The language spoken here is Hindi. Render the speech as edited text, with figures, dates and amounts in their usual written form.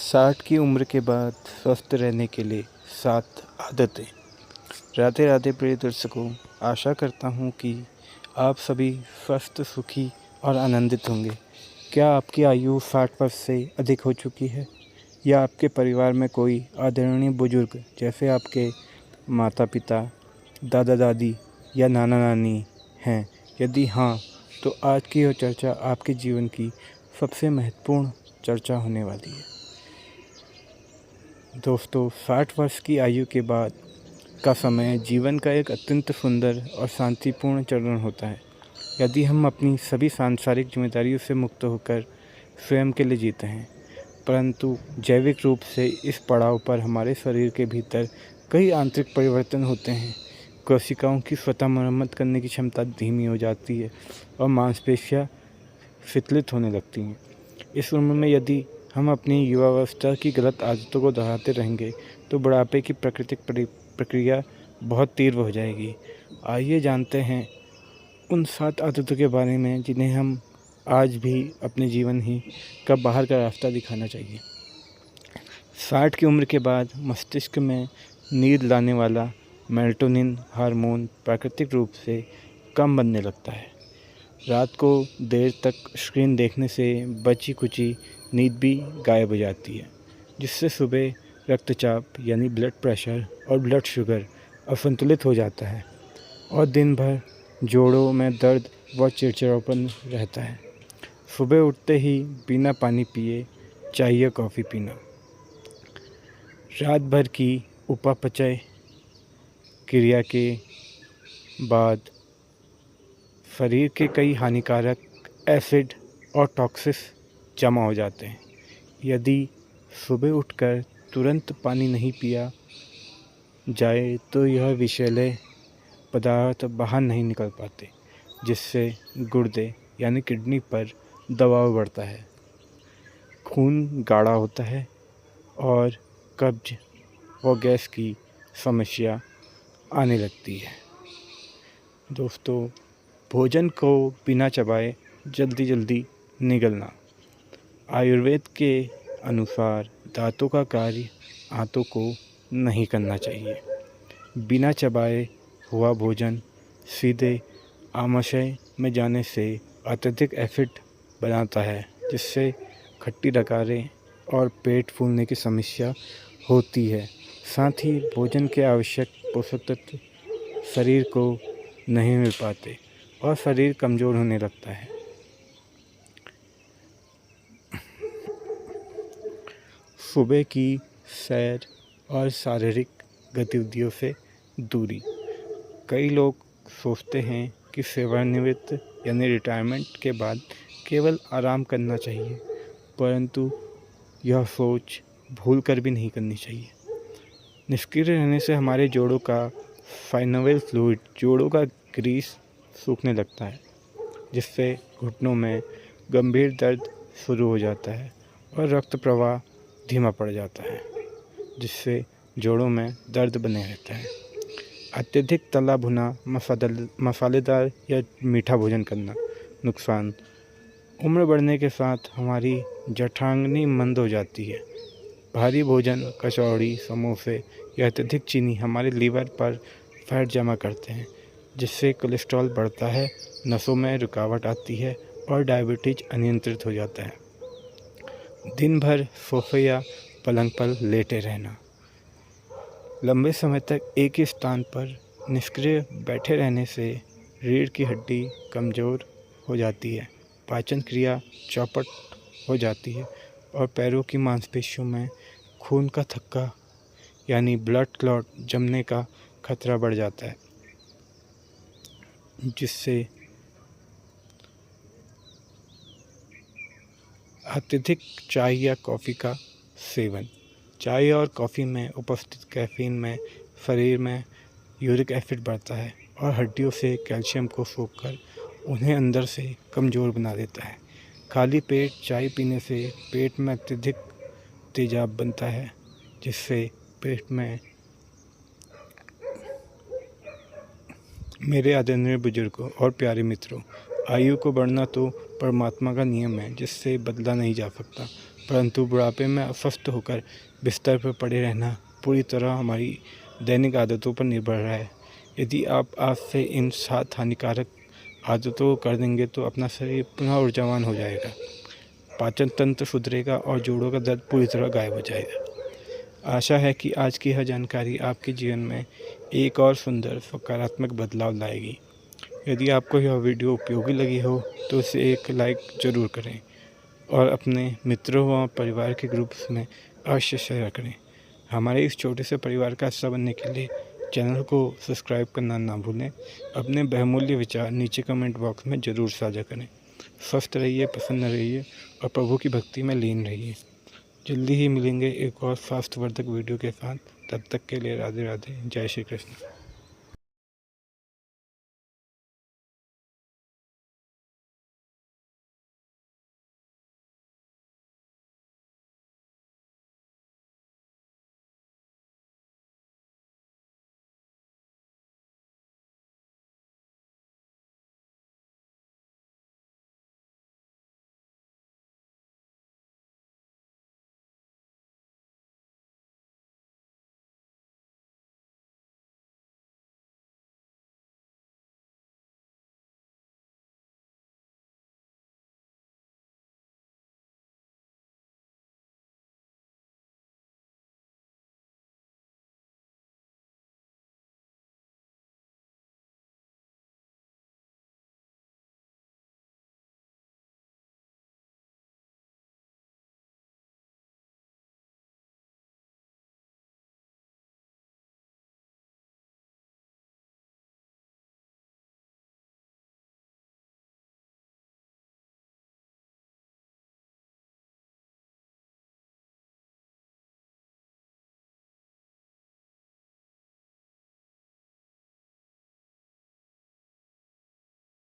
60 की उम्र के बाद स्वस्थ रहने के लिए 7 आदतें। राधे राधे प्रिय दर्शकों, आशा करता हूँ कि आप सभी स्वस्थ, सुखी और आनंदित होंगे। क्या आपकी आयु 60 वर्ष से अधिक हो चुकी है या आपके परिवार में कोई आदरणीय बुजुर्ग जैसे आपके माता पिता, दादा दादी या नाना नानी हैं? यदि हाँ, तो आज की यह चर्चा आपके जीवन की सबसे महत्वपूर्ण चर्चा होने वाली है। दोस्तों, 60 वर्ष की आयु के बाद का समय जीवन का एक अत्यंत सुंदर और शांतिपूर्ण चरण होता है। यदि हम अपनी सभी सांसारिक जिम्मेदारियों से मुक्त होकर स्वयं के लिए जीते हैं, परंतु जैविक रूप से इस पड़ाव पर हमारे शरीर के भीतर कई आंतरिक परिवर्तन होते हैं। कोशिकाओं की स्वतः मरम्मत करने की क्षमता धीमी हो जाती है और मांसपेशियां शिथिलित होने लगती हैं। इस उम्र में यदि हम अपनी युवावस्था की गलत आदतों को दोहराते रहेंगे तो बुढ़ापे की प्राकृतिक प्रक्रिया बहुत तीव्र हो जाएगी। आइए जानते हैं उन 7 आदतों के बारे में जिन्हें हम आज भी अपने जीवन ही का बाहर का रास्ता दिखाना चाहिए। 60 की उम्र के बाद मस्तिष्क में नींद लाने वाला मेलाटोनिन हार्मोन प्राकृतिक रूप से कम बनने लगता है। रात को देर तक स्क्रीन देखने से बची कुची नींद भी गायब हो जाती है, जिससे सुबह रक्तचाप यानी ब्लड प्रेशर और ब्लड शुगर असंतुलित हो जाता है और दिन भर जोड़ों में दर्द व चिड़चिड़ापन रहता है। सुबह उठते ही बिना पानी पिए चाय या कॉफ़ी पीना, रात भर की उपापचय क्रिया के बाद शरीर के कई हानिकारक एसिड और टॉक्सिस जमा हो जाते हैं। यदि सुबह उठकर तुरंत पानी नहीं पिया जाए तो यह विषैले पदार्थ बाहर नहीं निकल पाते, जिससे गुर्दे यानी किडनी पर दबाव बढ़ता है, खून गाढ़ा होता है और कब्ज व गैस की समस्या आने लगती है। दोस्तों, भोजन को बिना चबाए जल्दी जल्दी निगलना। आयुर्वेद के अनुसार दांतों का कार्य आंतों को नहीं करना चाहिए। बिना चबाए हुआ भोजन सीधे आमाशय में जाने से अत्यधिक एसिड बनाता है, जिससे खट्टी डकारें और पेट फूलने की समस्या होती है। साथ ही भोजन के आवश्यक पोषक तत्व शरीर को नहीं मिल पाते और शरीर कमज़ोर होने लगता है। सुबह की सैर और शारीरिक गतिविधियों से दूरी। कई लोग सोचते हैं कि सेवानिवृत्त यानी रिटायरमेंट के बाद केवल आराम करना चाहिए, परंतु यह सोच भूल कर भी नहीं करनी चाहिए। निष्क्रिय रहने से हमारे जोड़ों का साइनोवियल फ्लूइड, जोड़ों का ग्रीस सूखने लगता है, जिससे घुटनों में गंभीर दर्द शुरू हो जाता है और रक्त प्रवाह धीमा पड़ जाता है, जिससे जोड़ों में दर्द बने रहता है। अत्यधिक तला भुना, मसालेदार या मीठा भोजन करना। नुकसान। उम्र बढ़ने के साथ हमारी जठराग्नि मंद हो जाती है। भारी भोजन, कचौड़ी, समोसे या अत्यधिक चीनी हमारे लीवर पर फैट जमा करते हैं, जिससे कोलेस्ट्रॉल बढ़ता है, नसों में रुकावट आती है और डायबिटीज अनियंत्रित हो जाता है। दिन भर सोफे या पलंग पर लेटे रहना। लंबे समय तक एक ही स्थान पर निष्क्रिय बैठे रहने से रीढ़ की हड्डी कमज़ोर हो जाती है, पाचन क्रिया चौपट हो जाती है और पैरों की मांसपेशियों में खून का थक्का यानी ब्लड क्लॉट जमने का खतरा बढ़ जाता है, जिससे अत्यधिक चाय या कॉफ़ी का सेवन। चाय और कॉफ़ी में उपस्थित कैफीन में शरीर में यूरिक एसिड बढ़ता है और हड्डियों से कैल्शियम को सोखकर उन्हें अंदर से कमज़ोर बना देता है। खाली पेट चाय पीने से पेट में अत्यधिक तेजाब बनता है, जिससे पेट में मेरे आदरणीय बुजुर्गों और प्यारे मित्रों, आयु को बढ़ना तो परमात्मा का नियम है, जिससे बदला नहीं जा सकता, परंतु बुढ़ापे में अस्वस्थ होकर बिस्तर पर पड़े रहना पूरी तरह हमारी दैनिक आदतों पर निर्भर रहा है। यदि आप आज से इन 7 हानिकारक आदतों को कर देंगे तो अपना शरीर पुनः ऊर्जावान हो जाएगा, पाचन तंत्र सुधरेगा और जोड़ों का दर्द पूरी तरह गायब हो जाएगा। आशा है कि आज की यह जानकारी आपके जीवन में एक और सुंदर सकारात्मक बदलाव लाएगी। यदि आपको यह वीडियो उपयोगी लगी हो तो इसे एक लाइक ज़रूर करें और अपने मित्रों व परिवार के ग्रुप्स में अवश्य शेयर करें। हमारे इस छोटे से परिवार का हिस्सा बनने के लिए चैनल को सब्सक्राइब करना ना भूलें। अपने बहुमूल्य विचार नीचे कमेंट बॉक्स में ज़रूर साझा करें। स्वस्थ रहिए, प्रसन्न रहिए और प्रभु की भक्ति में लीन रहिए। जल्दी ही मिलेंगे एक और स्वास्थ्यवर्धक वीडियो के साथ। तब तक के लिए राधे राधे, जय श्री कृष्ण।